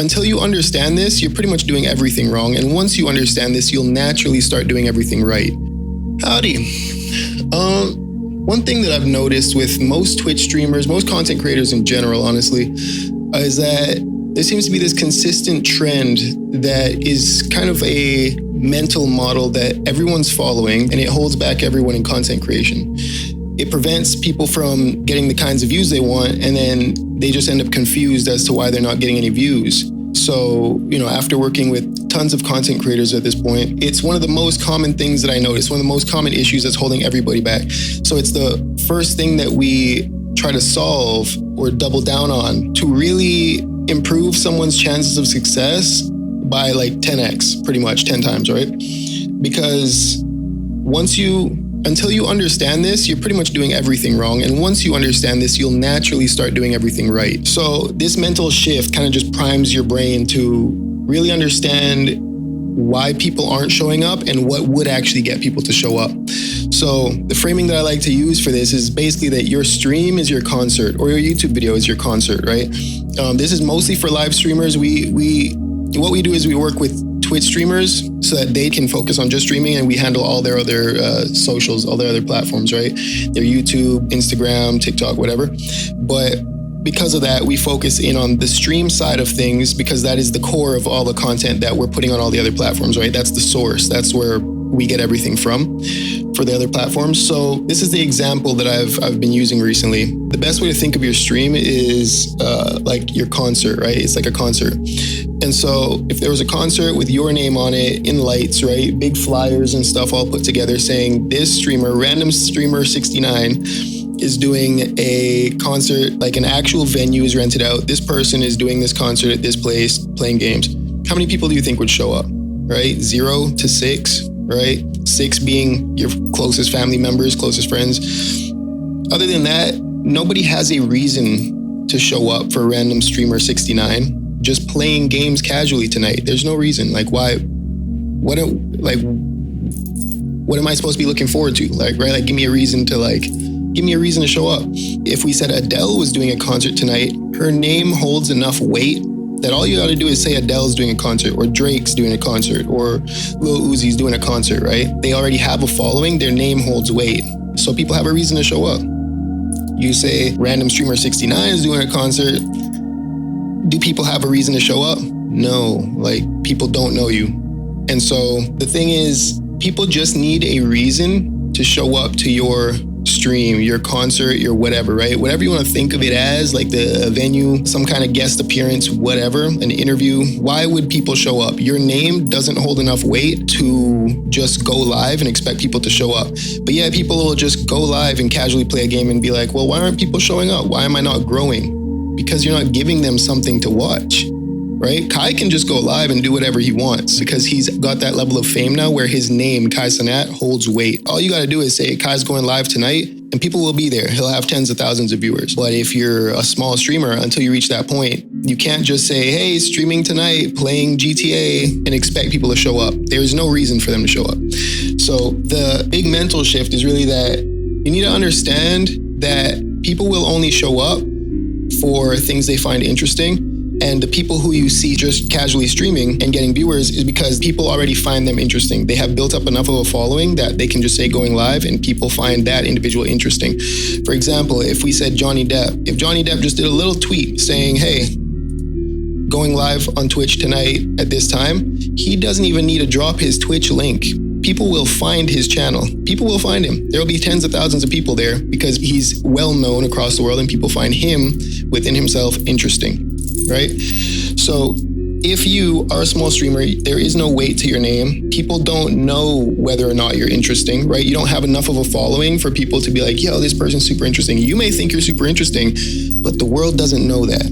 until you understand this, you're pretty much doing everything wrong. And once you understand this, you'll naturally start doing everything right. Howdy. One thing that I've noticed with most Twitch streamers, most content creators in general, honestly, is that there seems to be this consistent trend that is kind of a mental model that everyone's following, and it holds back everyone in content creation. It prevents people from getting the kinds of views they want, and then they just end up confused as to why they're not getting any views. So, after working with tons of content creators at this point, it's one of the most common things that I notice, one of the most common issues that's holding everybody back. So it's the first thing that we try to solve or double down on to really improve someone's chances of success by like 10x, pretty much 10 times, right? Because until you understand this, you're pretty much doing everything wrong. And once you understand this, you'll naturally start doing everything right. So this mental shift kind of just primes your brain to really understand why people aren't showing up and what would actually get people to show up. So the framing that I like to use for this is basically that your stream is your concert, or your YouTube video is your concert, right? This is mostly for live streamers. What we do is we work with Twitch streamers so that they can focus on just streaming, and we handle all their other socials, all their other platforms, right? Their YouTube, Instagram, TikTok, whatever. But because of that, we focus in on the stream side of things because that is the core of all the content that we're putting on all the other platforms, right? That's the source. That's where we get everything from for the other platforms. So this is the example that I've been using recently. The best way to think of your stream is like your concert, right? It's like a concert. And so if there was a concert with your name on it in lights, right? Big flyers and stuff all put together saying this streamer, random streamer 69, is doing a concert, like an actual venue is rented out. This person is doing this concert at this place, playing games. How many people do you think would show up, right? 0 to 6, right? 6 being your closest family members, closest friends. Other than that, nobody has a reason to show up for random streamer 69 just playing games casually tonight. There's no reason. Like, why? What am I supposed to be looking forward to? Like, right? Like, give me a reason to show up. If we said Adele was doing a concert tonight, her name holds enough weight that all you got to do is say Adele's doing a concert, or Drake's doing a concert, or Lil Uzi's doing a concert, right? They already have a following. Their name holds weight. So people have a reason to show up. You say random streamer 69 is doing a concert. Do people have a reason to show up? No, like, people don't know you. And so the thing is, people just need a reason to show up to your stream, your concert, your whatever, right? Whatever you want to think of it as, like the venue, some kind of guest appearance, whatever, an interview. Why would people show up? Your name doesn't hold enough weight to just go live and expect people to show up. But yeah, people will just go live and casually play a game and be like, well, why aren't people showing up? Why am I not growing? Because you're not giving them something to watch, right? Kai can just go live and do whatever he wants because he's got that level of fame now where his name, Kai Cenat, holds weight. All you got to do is say, Kai's going live tonight, and people will be there. He'll have tens of thousands of viewers. But if you're a small streamer, until you reach that point, you can't just say, hey, streaming tonight, playing GTA, and expect people to show up. There's no reason for them to show up. So the big mental shift is really that you need to understand that people will only show up for things they find interesting. And the people who you see just casually streaming and getting viewers is because people already find them interesting. They have built up enough of a following that they can just say going live and people find that individual interesting. For example, if we said Johnny Depp, if Johnny Depp just did a little tweet saying, hey, going live on Twitch tonight at this time, he doesn't even need to drop his Twitch link. People will find his channel. People will find him. There will be tens of thousands of people there because he's well known across the world and people find him within himself interesting, right? So if you are a small streamer, there is no weight to your name. People don't know whether or not you're interesting, right? You don't have enough of a following for people to be like, yo, this person's super interesting. You may think you're super interesting, but the world doesn't know that.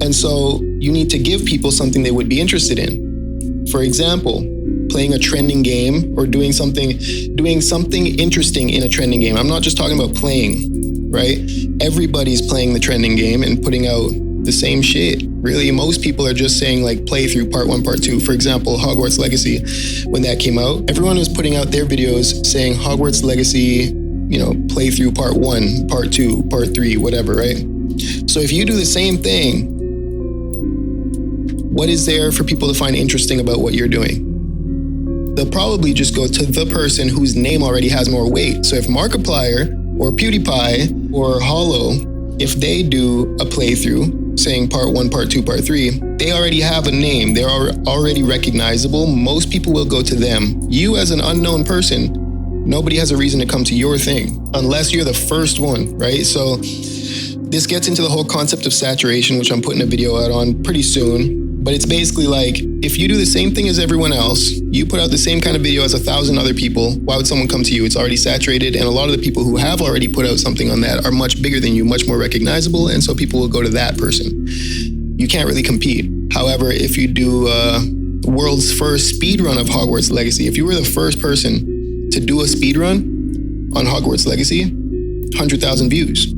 And so you need to give people something they would be interested in. For example, playing a trending game or doing something interesting in a trending game. I'm not just talking about playing, right? Everybody's playing the trending game and putting out the same shit. Really, most people are just saying like playthrough part 1, part 2. For example, Hogwarts Legacy, when that came out, everyone was putting out their videos saying Hogwarts Legacy, playthrough part 1, part 2, part 3, whatever, right? So if you do the same thing, What is there for people to find interesting about what you're doing? They'll probably just go to the person whose name already has more weight. So if Markiplier or PewDiePie or Hollow, if they do a playthrough saying part 1, part 2, part 3, they already have a name. They're already recognizable. Most people will go to them. You as an unknown person, nobody has a reason to come to your thing unless you're the first one, right? So this gets into the whole concept of saturation, which I'm putting a video out on pretty soon. But it's basically like, if you do the same thing as everyone else, you put out the same kind of video as 1,000 other people, why would someone come to you? It's already saturated, and a lot of the people who have already put out something on that are much bigger than you, much more recognizable, and so people will go to that person. You can't really compete. However, if you do world's first speed run of Hogwarts Legacy, if you were the first person to do a speed run on Hogwarts Legacy, 100,000 views.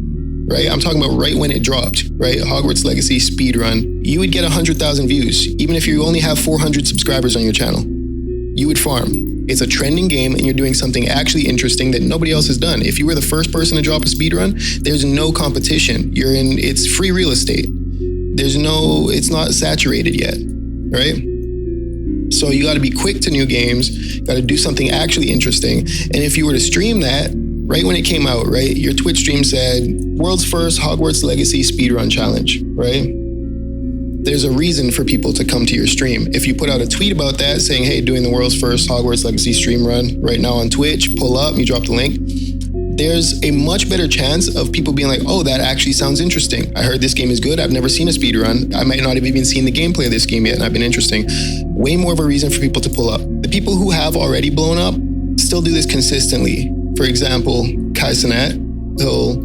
Right? I'm talking about right when it dropped, right? Hogwarts Legacy speedrun. You would get 100,000 views, even if you only have 400 subscribers on your channel. You would farm. It's a trending game and you're doing something actually interesting that nobody else has done. If you were the first person to drop a speedrun, there's no competition. It's free real estate. It's not saturated yet, right? So you got to be quick to new games, got to do something actually interesting. And if you were to stream that, right when it came out, right, your Twitch stream said, world's first Hogwarts Legacy speedrun challenge, right? There's a reason for people to come to your stream. If you put out a tweet about that saying, hey, doing the world's first Hogwarts Legacy stream run right now on Twitch, pull up, you drop the link, there's a much better chance of people being like, oh, that actually sounds interesting. I heard this game is good. I've never seen a speedrun. I might not have even seen the gameplay of this game yet, and I've been interesting. Way more of a reason for people to pull up. The people who have already blown up still do this consistently. For example, Kai Cenat, he'll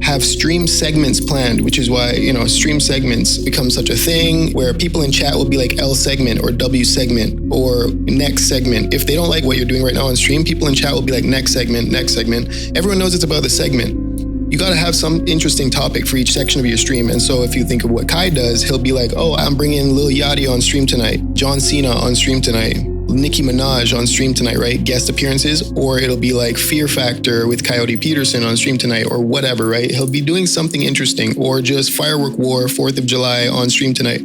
have stream segments planned, which is why, stream segments become such a thing where people in chat will be like L segment or W segment or next segment. If they don't like what you're doing right now on stream, people in chat will be like next segment, next segment. Everyone knows it's about the segment. You got to have some interesting topic for each section of your stream. And so if you think of what Kai does, he'll be like, oh, I'm bringing Lil Yachty on stream tonight, John Cena on stream tonight, Nicki Minaj on stream tonight, right? Guest appearances, or it'll be like Fear Factor with Coyote Peterson on stream tonight, or whatever, right? He'll be doing something interesting, or just Firework War, 4th of July on stream tonight.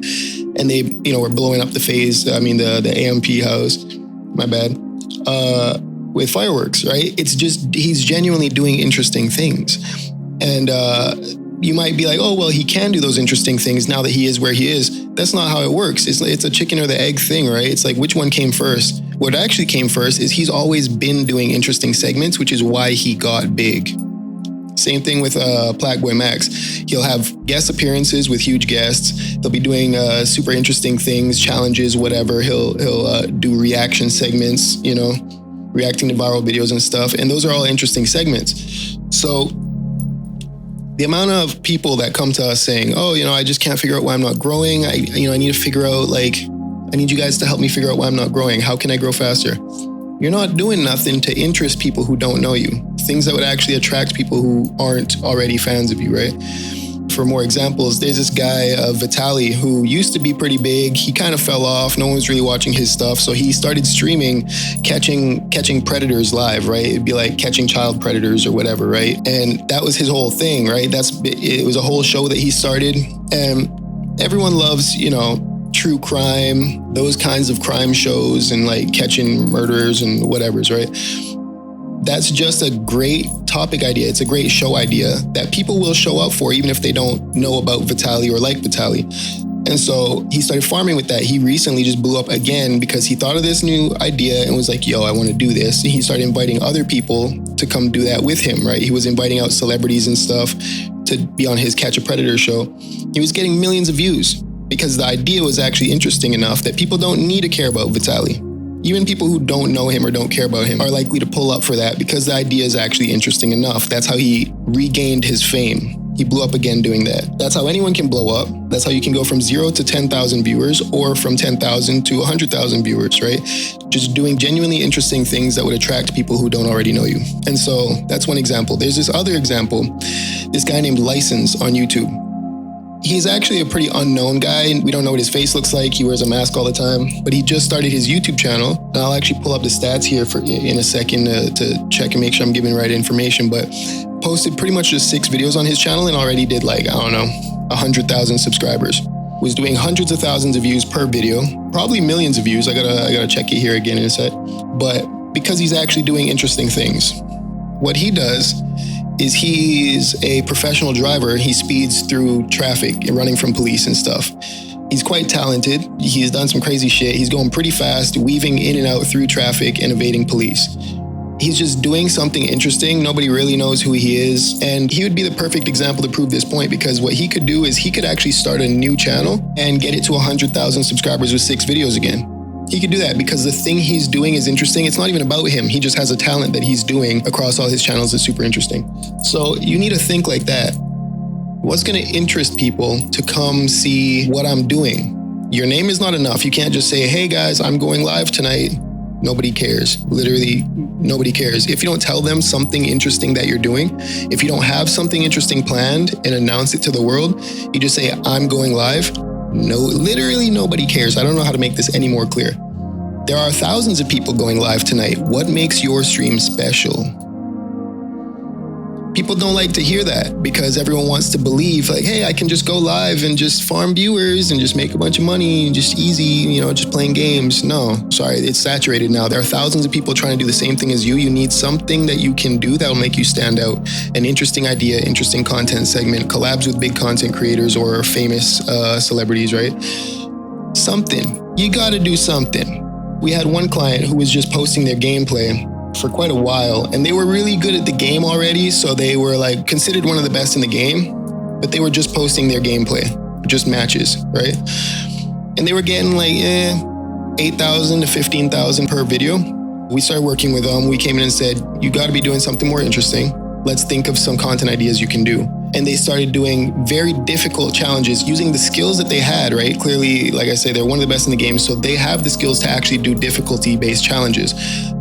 And they, were blowing up the AMP house, my bad, with fireworks, right? It's just, he's genuinely doing interesting things. And you might be like, oh, well, he can do those interesting things now that he is where he is. That's not how it works. It's a chicken or the egg thing, right? It's like, which one came first? What actually came first is he's always been doing interesting segments, which is why he got big. Same thing with Plague Max. He'll have guest appearances with huge guests. He'll be doing super interesting things, challenges, whatever. He'll do reaction segments, reacting to viral videos and stuff. And those are all interesting segments. So the amount of people that come to us saying, oh, I just can't figure out why I'm not growing. I need to figure out, I need you guys to help me figure out why I'm not growing. How can I grow faster? You're not doing nothing to interest people who don't know you. Things that would actually attract people who aren't already fans of you, right? For more examples, there's this guy, Vitaly, who used to be pretty big. He kind of fell off. No one was really watching his stuff. So he started streaming, catching predators live, right? It'd be like catching child predators or whatever, right? And that was his whole thing, right? It was a whole show that he started. And everyone loves, true crime, those kinds of crime shows and like catching murderers and whatevers, right? That's just a great topic idea. It's a great show idea that people will show up for even if they don't know about Vitaly or like Vitaly. And so he started farming with that. He recently just blew up again because he thought of this new idea and was like, yo, I want to do this. And he started inviting other people to come do that with him, right? He was inviting out celebrities and stuff to be on his Catch a Predator show. He was getting millions of views because the idea was actually interesting enough that people don't need to care about Vitaly. Even people who don't know him or don't care about him are likely to pull up for that because the idea is actually interesting enough. That's how he regained his fame. He blew up again doing that. That's how anyone can blow up. That's how you can go from 0 to 10,000 viewers or from 10,000 to 100,000 viewers, right? Just doing genuinely interesting things that would attract people who don't already know you. And so that's one example. There's this other example, this guy named License on YouTube. He's actually a pretty unknown guy. We don't know what his face looks like. He wears a mask all the time, but he just started his YouTube channel. And I'll actually pull up the stats here in a second to check and make sure I'm giving the right information, but posted pretty much just 6 videos on his channel and already did 100,000 subscribers, was doing hundreds of thousands of views per video, probably millions of views. I gotta check it here again in a sec. But because he's actually doing interesting things. What he does is he's a professional driver. He speeds through traffic and running from police and stuff. He's quite talented. He's done some crazy shit. He's going pretty fast, weaving in and out through traffic and evading police. He's just doing something interesting. Nobody really knows who he is. And he would be the perfect example to prove this point, because what he could do is he could actually start a new channel and get it to 100,000 subscribers with 6 videos again. He could do that because the thing he's doing is interesting. It's not even about him. He just has a talent that he's doing across all his channels that's super interesting. So you need to think like that. What's going to interest people to come see what I'm doing? Your name is not enough. You can't just say, hey guys, I'm going live tonight. Nobody cares. Literally, nobody cares. If you don't tell them something interesting that you're doing, if you don't have something interesting planned and announce it to the world, you just say, I'm going live. No, literally nobody cares. I don't know how to make this any more clear. There are thousands of people going live tonight. What makes your stream special? People don't like to hear that because everyone wants to believe like, hey, I can just go live and just farm viewers and just make a bunch of money and just easy, just playing games. No, sorry, it's saturated now. There are thousands of people trying to do the same thing as you. You need something that you can do that will make you stand out. An interesting idea, interesting content segment, collabs with big content creators or famous celebrities, right? Something. You got to do something. We had one client who was just posting their gameplay for quite a while, and they were really good at the game already, so they were like considered one of the best in the game, but they were just posting their gameplay, just matches, right? And they were getting like 8,000 to 15,000 per video. We started working with them. We came in and said, you got to be doing something more interesting. Let's think of some content ideas you can do. And they started doing very difficult challenges using the skills that they had, right? Clearly, like I say, they're one of the best in the game, so they have the skills to actually do difficulty-based challenges.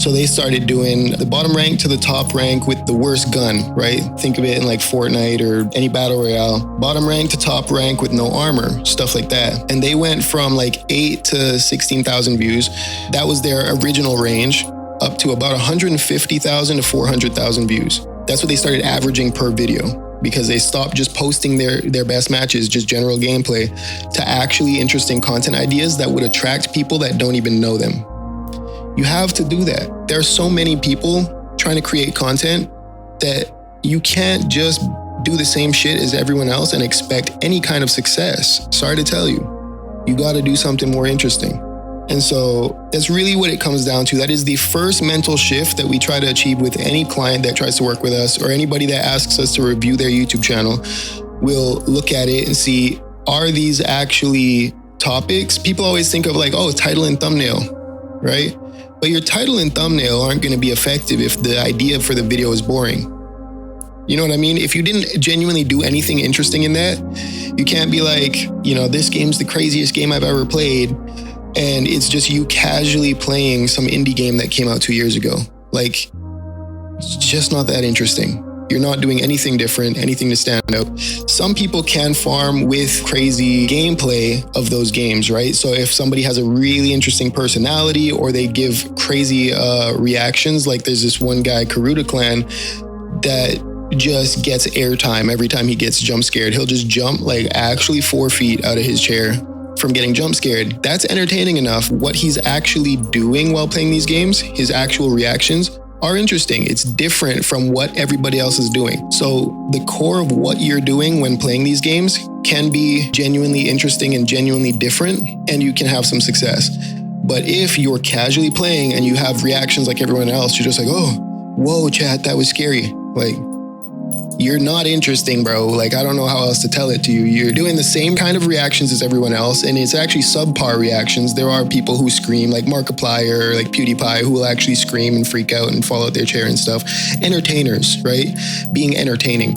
So they started doing the bottom rank to the top rank with the worst gun, right? Think of it in like Fortnite or any battle royale. Bottom rank to top rank with no armor, stuff like that. And they went from like 8 to 16,000 views. That was their original range, up to about 150,000 to 400,000 views. That's what they started averaging per video, because they stopped just posting their best matches, just general gameplay, to actually interesting content ideas that would attract people that don't even know them. You have to do that. There are so many people trying to create content that you can't just do the same shit as everyone else and expect any kind of success. Sorry to tell you. You got to do something more interesting. And so that's really what it comes down to. That is the first mental shift that we try to achieve with any client that tries to work with us, or anybody that asks us to review their YouTube channel. We'll look at it and see, are these actually topics? People always think of like, oh, title and thumbnail, right? But your title and thumbnail aren't going to be effective if the idea for the video is boring. You know what I mean? If you didn't genuinely do anything interesting in that, you can't be like, this game's the craziest game I've ever played, and it's just you casually playing some indie game that came out 2 years ago. Like, it's just not that interesting. You're not doing anything different, anything to stand out. Some people can farm with crazy gameplay of those games, right? So if somebody has a really interesting personality, or they give crazy reactions, like there's this one guy, Karuta Clan, that just gets airtime every time he gets jump scared. He'll just jump like actually 4 feet out of his chair from getting jump scared. That's entertaining enough. What he's actually doing while playing these games, his actual reactions, are interesting. It's different from what everybody else is doing. So the core of what you're doing when playing these games can be genuinely interesting and genuinely different, and you can have some success. But if you're casually playing and you have reactions like everyone else, you're just like, oh, whoa, chat, that was scary. Like, you're not interesting, bro. Like, I don't know how else to tell it to you. You're doing the same kind of reactions as everyone else, and it's actually subpar reactions. There are people who scream, like Markiplier or like PewDiePie, who will actually scream and freak out and fall out their chair and stuff. Entertainers, right? Being entertaining.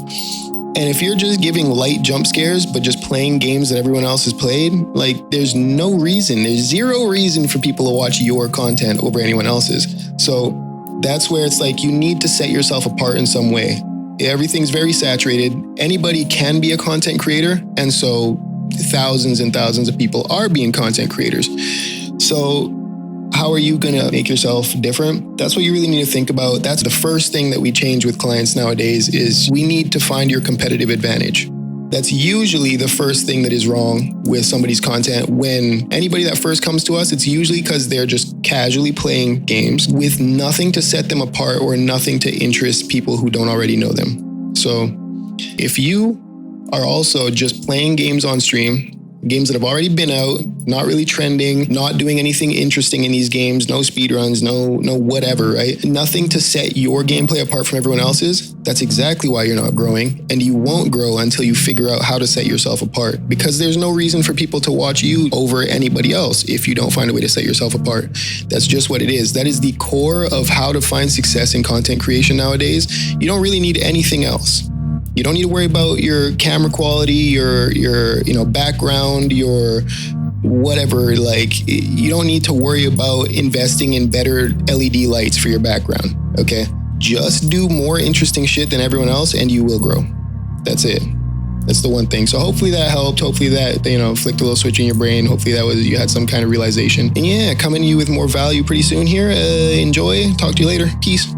And if you're just giving light jump scares, but just playing games that everyone else has played, like, there's zero reason for people to watch your content over anyone else's. So that's where it's like, you need to set yourself apart in some way. Everything's very saturated. Anybody can be a content creator. And so thousands and thousands of people are being content creators. So how are you going to make yourself different? That's what you really need to think about. That's the first thing that we change with clients nowadays, is we need to find your competitive advantage. That's usually the first thing that is wrong with somebody's content. When anybody that first comes to us, it's usually because they're just casually playing games with nothing to set them apart or nothing to interest people who don't already know them. So if you are also just playing games on stream, games that have already been out, not really trending, not doing anything interesting in these games, no speedruns, no whatever, right? Nothing to set your gameplay apart from everyone else's. That's exactly why you're not growing. And you won't grow until you figure out how to set yourself apart, because there's no reason for people to watch you over anybody else if you don't find a way to set yourself apart. That's just what it is. That is the core of how to find success in content creation nowadays. You don't really need anything else. You don't need to worry about your camera quality, your background, your whatever. Like, you don't need to worry about investing in better LED lights for your background, okay? Just do more interesting shit than everyone else and you will grow. That's it. That's the one thing. So hopefully that helped. Hopefully that, flicked a little switch in your brain. Hopefully you had some kind of realization. And yeah, coming to you with more value pretty soon here. Enjoy. Talk to you later. Peace.